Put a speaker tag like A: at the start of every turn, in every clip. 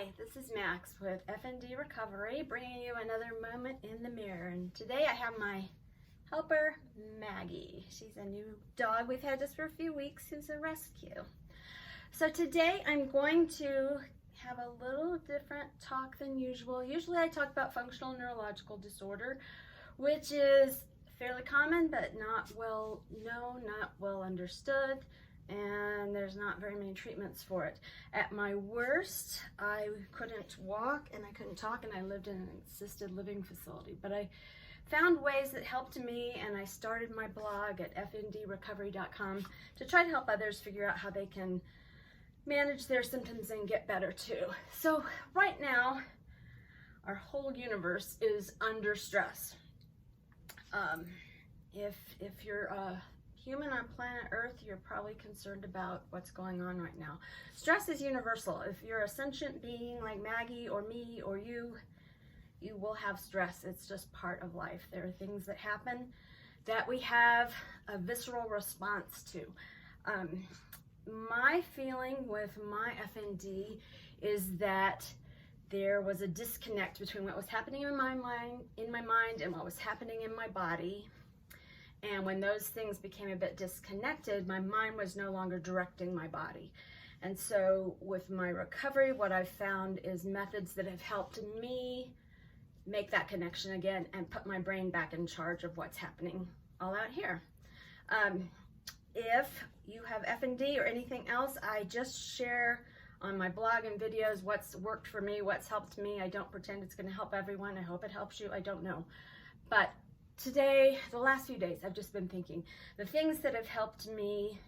A: Hi, this is Max with FND Recovery, bringing you another moment in the mirror. And today I have my helper, Maggie. She's a new dog we've had just for a few weeks since a rescue. So today I'm going to have a little different talk than usual. Usually I talk about functional neurological disorder, which is fairly common but not well known, not well understood, and there's not very many treatments for it. At my worst, I couldn't walk and I couldn't talk, and I lived in an assisted living facility. But I found ways that helped me, and I started my blog at fndrecovery.com to try to help others figure out how they can manage their symptoms and get better too. So right now, our whole universe is under stress. If you're a human on planet Earth, you're probably concerned about what's going on right now. Stress is universal. If you're a sentient being like Maggie or me or you will have stress. It's just part of life. There are things that happen that we have a visceral response to. My feeling with my FND is that there was a disconnect between what was happening in my mind and what was happening in my body. And when those things became a bit disconnected, my mind was no longer directing my body. And so with my recovery, what I've found is methods that have helped me make that connection again and put my brain back in charge of what's happening all out here. If you have FND or anything else, I just share on my blog and videos what's worked for me, what's helped me. I don't pretend it's going to help everyone. I hope it helps you. I don't know. But today, the last few days, I've just been thinking the things that have helped me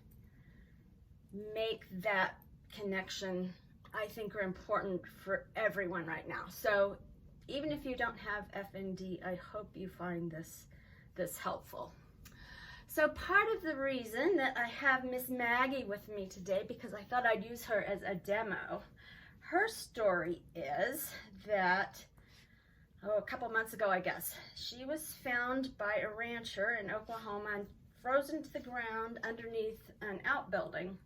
A: make that connection, I think, are important for everyone right now. So even if you don't have FND, I hope you find this helpful. So part of the reason that I have Miss Maggie with me today, because I thought I'd use her as a demo, her story is that a couple months ago, I guess, she was found by a rancher in Oklahoma and frozen to the ground underneath an outbuilding.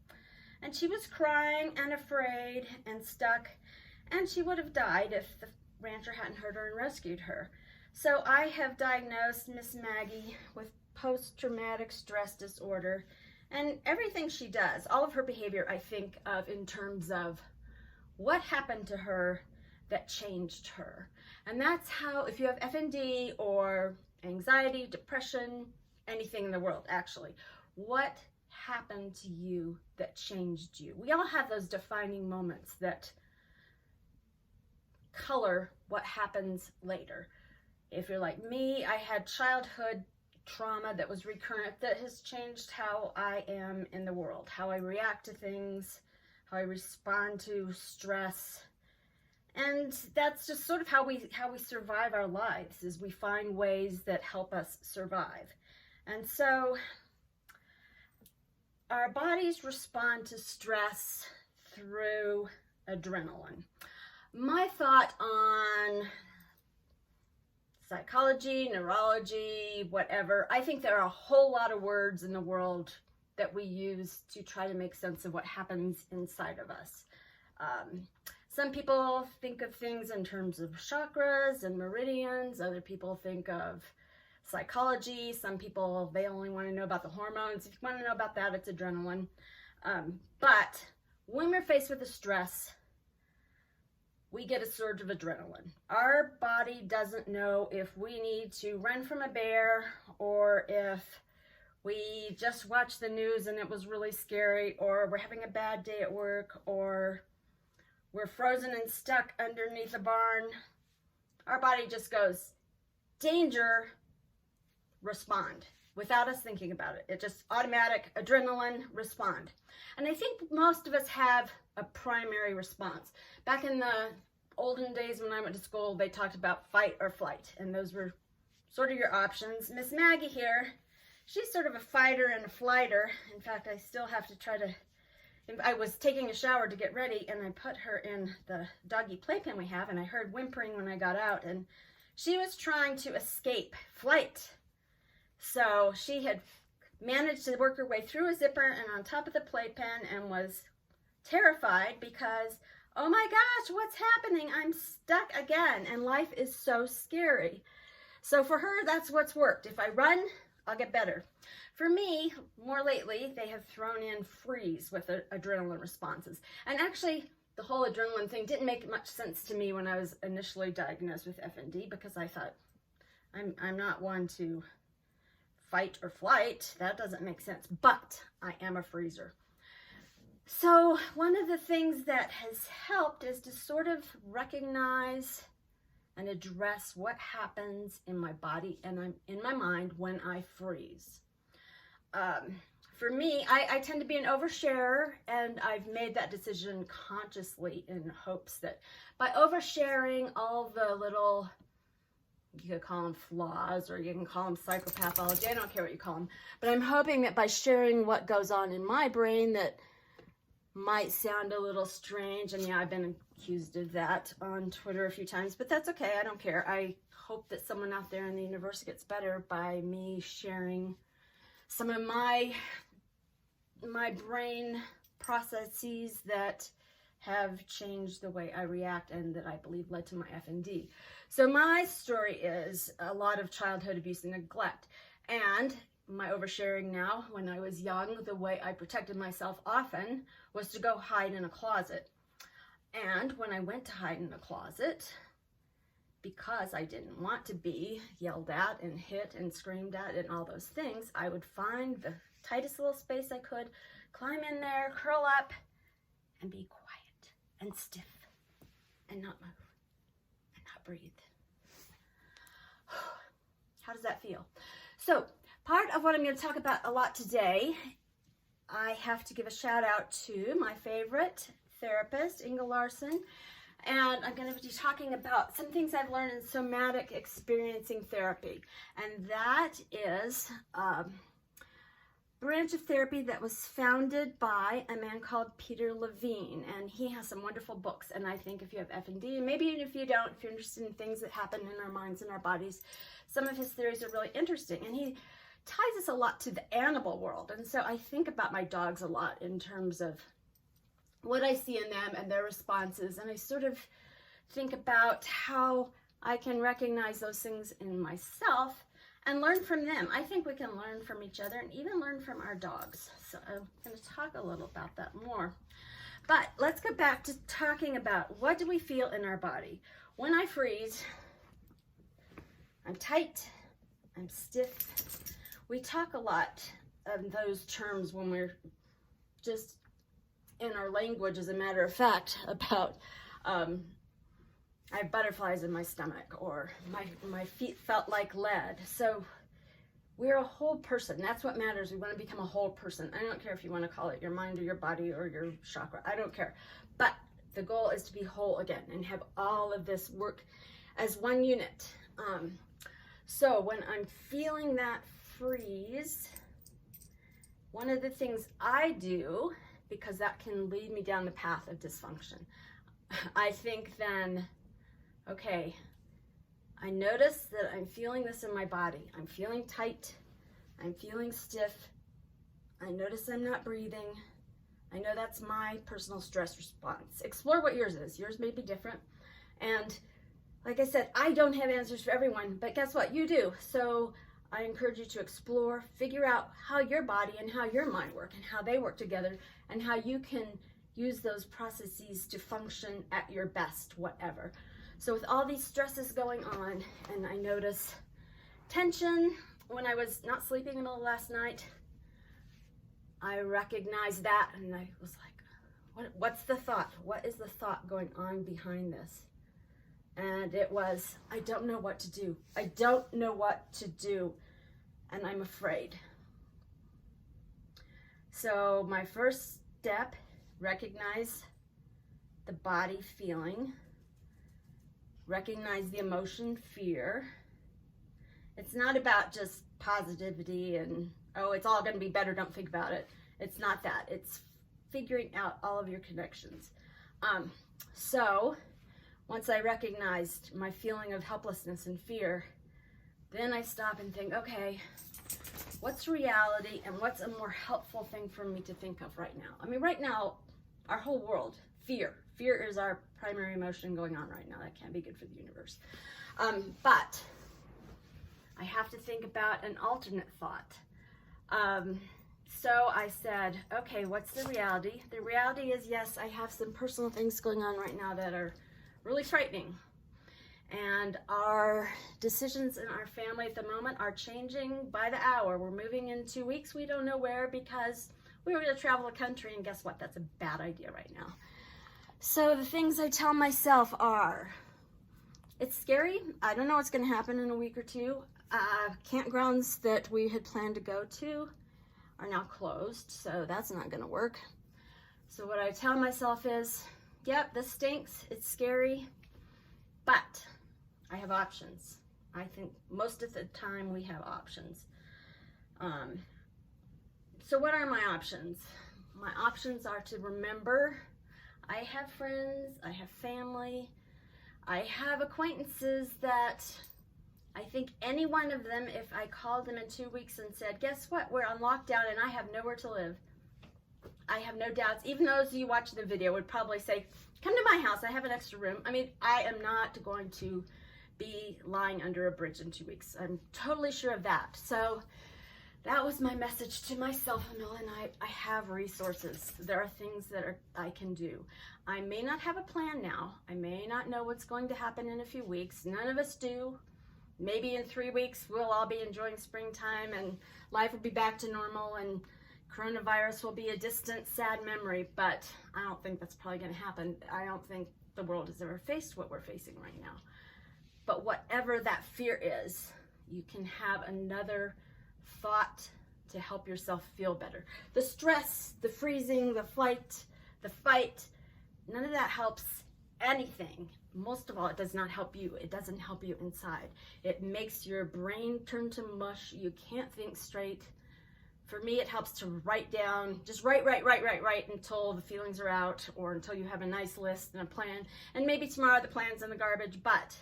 A: And she was crying and afraid and stuck, and she would have died if the rancher hadn't heard her and rescued her. So I have diagnosed Miss Maggie with post-traumatic stress disorder, and everything she does, all of her behavior, I think of in terms of what happened to her that changed her. And that's how, if you have FND or anxiety, depression, anything in the world actually, what happened to you that changed you? We all have those defining moments that color what happens later. If you're like me, I had childhood trauma that was recurrent that has changed how I am in the world, how I react to things, how I respond to stress. And that's just sort of how we survive our lives, is we find ways that help us survive. And so our bodies respond to stress through adrenaline. My thought on psychology, neurology, whatever, I think there are a whole lot of words in the world that we use to try to make sense of what happens inside of us. Some people think of things in terms of chakras and meridians. Other people think of psychology. Some people, they only want to know about the hormones. If you want to know about that, it's adrenaline. But when we're faced with a stress, we get a surge of adrenaline. Our body doesn't know if we need to run from a bear, or if we just watched the news and it was really scary, or we're having a bad day at work, or we're frozen and stuck underneath a barn. Our body just goes, danger, respond, without us thinking about it. It just automatic, adrenaline, respond. And I think most of us have a primary response. Back in the olden days when I went to school, they talked about fight or flight, and those were sort of your options. Miss Maggie here, she's sort of a fighter and a flighter. In fact, I still have to try to, I was taking a shower to get ready, and I put her in the doggy playpen we have, and I heard whimpering when I got out, and she was trying to escape flight. So she had managed to work her way through a zipper and on top of the playpen, and was terrified because oh my gosh, what's happening? I'm stuck again, and life is so scary. So for her, that's what's worked. If I run, I'll get better. For me, more lately, they have thrown in freeze with adrenaline responses. And actually, the whole adrenaline thing didn't make much sense to me when I was initially diagnosed with FND, because I thought, I'm not one to fight or flight. That doesn't make sense, but I am a freezer. So one of the things that has helped is to sort of recognize and address what happens in my body and in my mind when I freeze. For me, I tend to be an oversharer, and I've made that decision consciously in hopes that by oversharing all the little, you could call them flaws, or you can call them psychopathology, I don't care what you call them, but I'm hoping that by sharing what goes on in my brain that might sound a little strange, and yeah, I've been accused of that on Twitter a few times, but that's okay, I don't care. I hope that someone out there in the universe gets better by me sharing some of my brain processes that have changed the way I react and that I believe led to my FND. So my story is a lot of childhood abuse and neglect, and my oversharing now. When I was young, the way I protected myself often was to go hide in a closet. And when I went to hide in a closet, because I didn't want to be yelled at and hit and screamed at and all those things, I would find the tightest little space I could, climb in there, curl up, and be quiet and stiff and not move and not breathe. How does that feel? So part of what I'm going to talk about a lot today, I have to give a shout out to my favorite therapist, Inga Larson. And I'm going to be talking about some things I've learned in somatic experiencing therapy. And that is a branch of therapy that was founded by a man called Peter Levine. And he has some wonderful books. And I think if you have FND, and maybe even if you don't, if you're interested in things that happen in our minds and our bodies, some of his theories are really interesting. And he ties us a lot to the animal world. And so I think about my dogs a lot in terms of what I see in them and their responses, and I sort of think about how I can recognize those things in myself and learn from them. I think we can learn from each other and even learn from our dogs. So I'm going to talk a little about that more. But let's go back to talking about what do we feel in our body. When I freeze, I'm tight, I'm stiff. We talk a lot of those terms when we're just in our language, as a matter of fact, about I have butterflies in my stomach, or my feet felt like lead. So we're a whole person. That's what matters. We want to become a whole person. I don't care if you want to call it your mind or your body or your chakra. I don't care. But the goal is to be whole again and have all of this work as one unit. So when I'm feeling that freeze, one of the things I do, because that can lead me down the path of dysfunction, I think then, okay, I notice that I'm feeling this in my body. I'm feeling tight. I'm feeling stiff. I notice I'm not breathing. I know that's my personal stress response. Explore what yours is. Yours may be different. And like I said, I don't have answers for everyone, but guess what? You do. So I encourage you to explore, figure out how your body and how your mind work and how they work together, and how you can use those processes to function at your best, whatever. So with all these stresses going on, and I notice tension when I was not sleeping in the middle of last night, I recognized that, and I was like, what's the thought? What is the thought going on behind this? And it was, I don't know what to do. I don't know what to do, and I'm afraid. So my first step, recognize the body feeling, recognize the emotion, fear. It's not about just positivity and, oh, it's all going to be better, don't think about it. It's not that. It's figuring out all of your connections. So once I recognized my feeling of helplessness and fear, then I stop and think, okay, what's reality and what's a more helpful thing for me to think of right now? I mean, right now, our whole world, fear, Fear is our primary emotion going on right now. That can't be good for the universe. But I have to think about an alternate thought. So I said, okay, what's the reality? The reality is, yes, I have some personal things going on right now that are really frightening. And our decisions in our family at the moment are changing by the hour. We're moving in 2 weeks. We don't know where because we were going to travel the country, and guess what? That's a bad idea right now. So the things I tell myself are, it's scary. I don't know what's going to happen in a week or two. Campgrounds that we had planned to go to are now closed, so that's not going to work. So what I tell myself is, yep, this stinks. It's scary, but I have options. I think most of the time we have options. So what are my options? My options are to remember I have friends, I have family, I have acquaintances that I think any one of them, if I called them in 2 weeks and said, guess what, we're on lockdown and I have nowhere to live, I have no doubts, even those of you watching the video would probably say, come to my house, I have an extra room. I mean, I am not going to be lying under a bridge in 2 weeks. I'm totally sure of that. So that was my message to myself in the middle of the night. I have resources. There are things that I can do. I may not have a plan now. I may not know what's going to happen in a few weeks. None of us do. Maybe in 3 weeks, we'll all be enjoying springtime and life will be back to normal and coronavirus will be a distant, sad memory, but I don't think that's probably going to happen. I don't think the world has ever faced what we're facing right now. But whatever that fear is, you can have another thought to help yourself feel better. The stress, the freezing, the flight, the fight, none of that helps anything. Most of all, it does not help you. It doesn't help you inside. It makes your brain turn to mush. You can't think straight. For me, it helps to write down, just write until the feelings are out or until you have a nice list and a plan. And maybe tomorrow the plan's in the garbage, but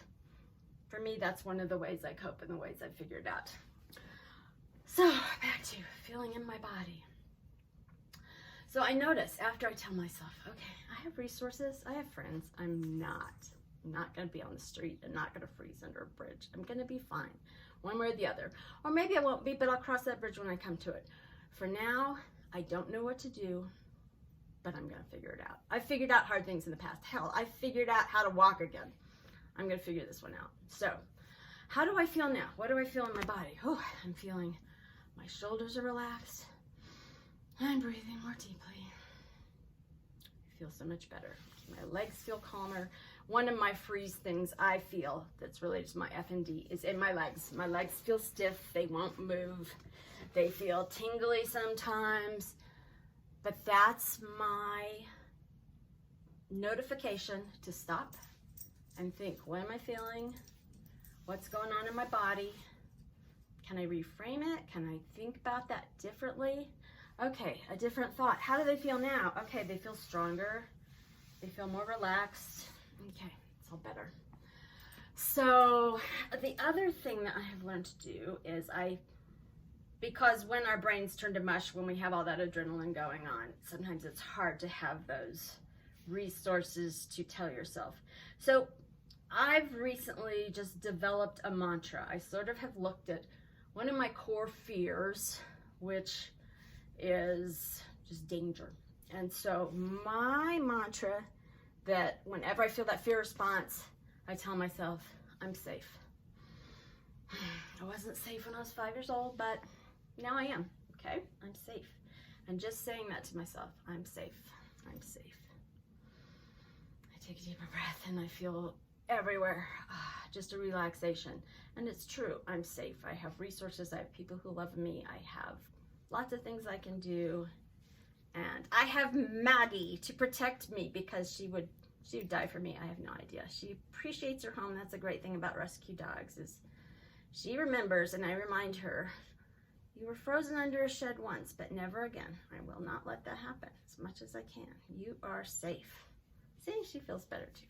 A: for me, that's one of the ways I cope and the ways I've figured out. So back to feeling in my body. So I notice after I tell myself, okay, I have resources, I have friends, I'm not going to be on the street and not going to freeze under a bridge. I'm going to be fine, one way or the other. Or maybe I won't be, but I'll cross that bridge when I come to it. For now, I don't know what to do, but I'm going to figure it out. I've figured out hard things in the past. Hell, I figured out how to walk again. I'm going to figure this one out. So how do I feel now? What do I feel in my body? Oh, I'm feeling my shoulders are relaxed. I'm breathing more deeply. I feel so much better. My legs feel calmer. One of my freeze things I feel that's related to my FND is in my legs. My legs feel stiff. They won't move. They feel tingly sometimes. But that's my notification to stop and think, what am I feeling? What's going on in my body? Can I reframe it? Can I think about that differently? Okay, a different thought. How do they feel now? Okay, they feel stronger. They feel more relaxed. Okay, it's all better. So the other thing that I have learned to do is because when our brains turn to mush, when we have all that adrenaline going on, sometimes it's hard to have those resources to tell yourself. So I've recently just developed a mantra. I sort of have looked at one of my core fears, which is just danger. And so my mantra that whenever I feel that fear response, I tell myself, I'm safe. I wasn't safe when I was 5 years old, but now I am, okay? I'm safe. And just saying that to myself, I'm safe, I'm safe. I take a deeper breath and I feel everywhere, just a relaxation. And it's true, I'm safe. I have resources, I have people who love me, I have lots of things I can do. And I have Maggie to protect me because she would die for me. I have no idea. She appreciates her home. That's a great thing about rescue dogs is she remembers, and I remind her, you were frozen under a shed once, but never again. I will not let that happen as much as I can. You are safe. See, she feels better too.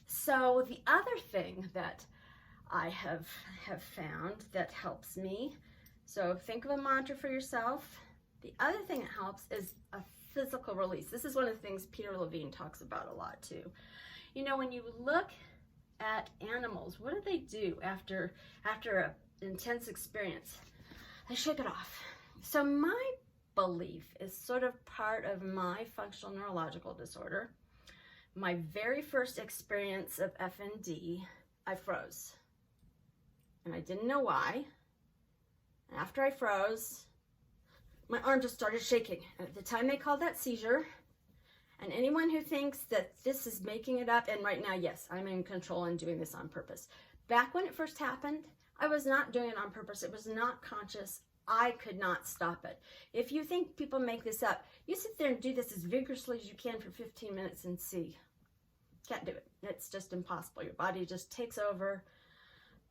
A: So the other thing that I have found that helps me, so think of a mantra for yourself. The other thing that helps is a physical release. This is one of the things Peter Levine talks about a lot too. You know, when you look at animals, what do they do after an intense experience? They shake it off. So my belief is sort of part of my functional neurological disorder. My very first experience of FND, I froze. And I didn't know why. After I froze, my arm just started shaking. And at the time they called that seizure. And anyone who thinks that this is making it up, and right now, yes, I'm in control and doing this on purpose. Back when it first happened, I was not doing it on purpose. It was not conscious. I could not stop it. If you think people make this up, you sit there and do this as vigorously as you can for 15 minutes and see. Can't do it. It's just impossible. Your body just takes over.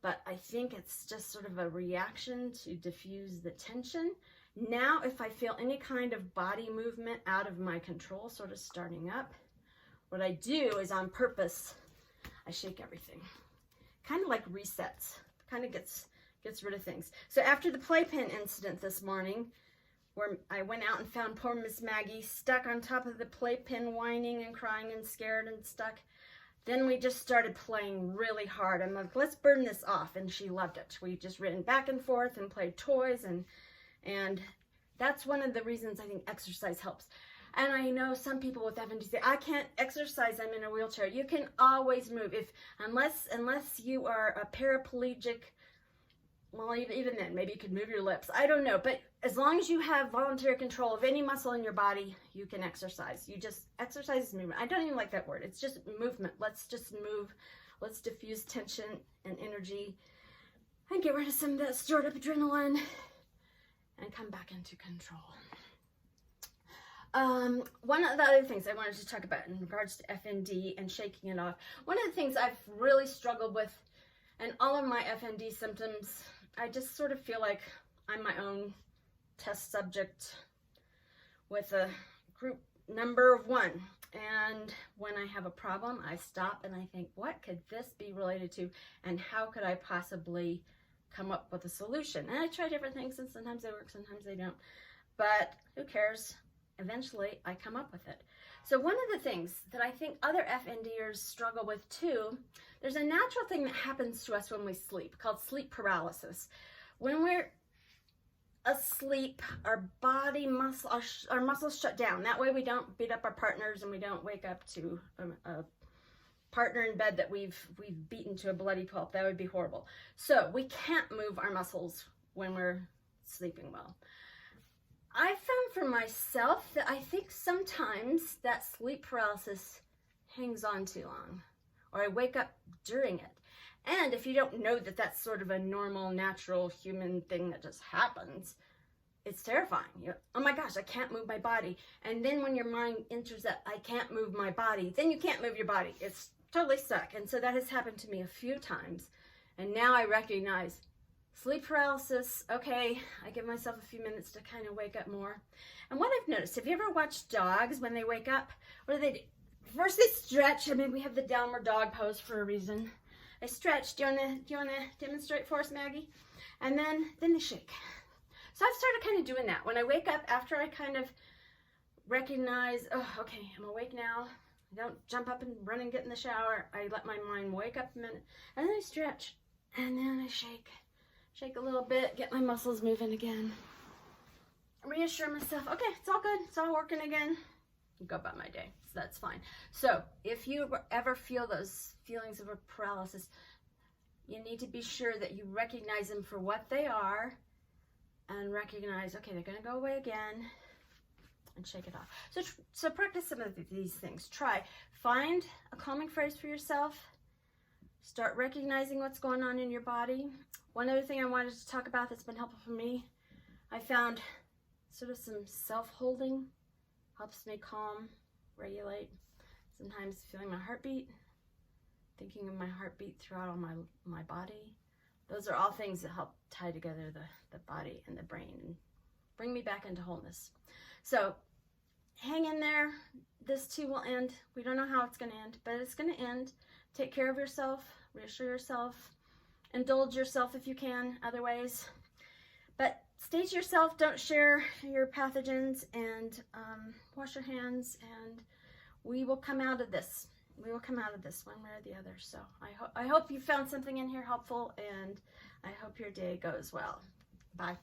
A: But I think it's just sort of a reaction to diffuse the tension. Now, if I feel any kind of body movement out of my control, sort of starting up, what I do is on purpose, I shake everything. Kind of like resets. Kind of gets rid of things. So after the playpen incident this morning, where I went out and found poor Miss Maggie stuck on top of the playpen, whining and crying and scared and stuck, then we just started playing really hard. I'm like, let's burn this off. And she loved it. We just ran back and forth and played toys, and that's one of the reasons I think exercise helps. And I know some people with FND say, I can't exercise, I'm in a wheelchair. You can always move. Unless you are a paraplegic, well, even then, maybe you could move your lips. I don't know. But as long as you have voluntary control of any muscle in your body, you can exercise. You just, exercise is movement. I don't even like that word. It's just movement. Let's just move. Let's diffuse tension and energy and get rid of some of that stored up adrenaline and come back into control. One of the other things I wanted to talk about in regards to FND and shaking it off, one of the things I've really struggled with, and all of my FND symptoms, I just sort of feel like I'm my own test subject with a group number of 1. And when I have a problem, I stop and I think, what could this be related to? And how could I possibly come up with a solution? And I try different things, and sometimes they work, sometimes they don't. But who cares? Eventually, I come up with it. So one of the things that I think other FNDers struggle with too, there's a natural thing that happens to us when we sleep called sleep paralysis. When we're asleep, our body muscle, our muscles shut down. That way we don't beat up our partners and we don't wake up to a partner in bed that we've beaten to a bloody pulp. That would be horrible. So we can't move our muscles when we're sleeping well. I found for myself that I think sometimes that sleep paralysis hangs on too long, or I wake up during it. And if you don't know that that's sort of a normal, natural human thing that just happens, it's terrifying. You're, oh my gosh, I can't move my body. And then when your mind enters that I can't move my body, then you can't move your body. It's totally stuck. And so that has happened to me a few times. And now I recognize sleep paralysis, okay, I give myself a few minutes to kind of wake up more. And what I've noticed, have you ever watched dogs when they wake up? What do they do? First they stretch. I mean, we have the downward dog pose for a reason. They stretch. Do you wanna demonstrate for us, Maggie? And then they shake. So I've started kind of doing that. When I wake up, after I kind of recognize, oh, okay, I'm awake now. I don't jump up and run and get in the shower. I let my mind wake up a minute. And then I stretch. And then I shake. Shake a little bit, get my muscles moving again. Reassure myself, okay, it's all good, it's all working again. Go about my day, so that's fine. So if you ever feel those feelings of a paralysis, you need to be sure that you recognize them for what they are and recognize, okay, they're gonna go away again, and shake it off. So practice some of these things. Find a calming phrase for yourself. Start recognizing what's going on in your body. One other thing I wanted to talk about that's been helpful for me, I found sort of some self-holding helps me calm, regulate. Sometimes feeling my heartbeat, thinking of my heartbeat throughout all my body. Those are all things that help tie together the body and the brain and bring me back into wholeness. So hang in there. This too will end. We don't know how it's going to end, but it's going to end. Take care of yourself, reassure yourself, indulge yourself if you can, other ways. But stay to yourself, don't share your pathogens, and wash your hands, and we will come out of this. We will come out of this one way or the other. So I hope you found something in here helpful, and I hope your day goes well. Bye.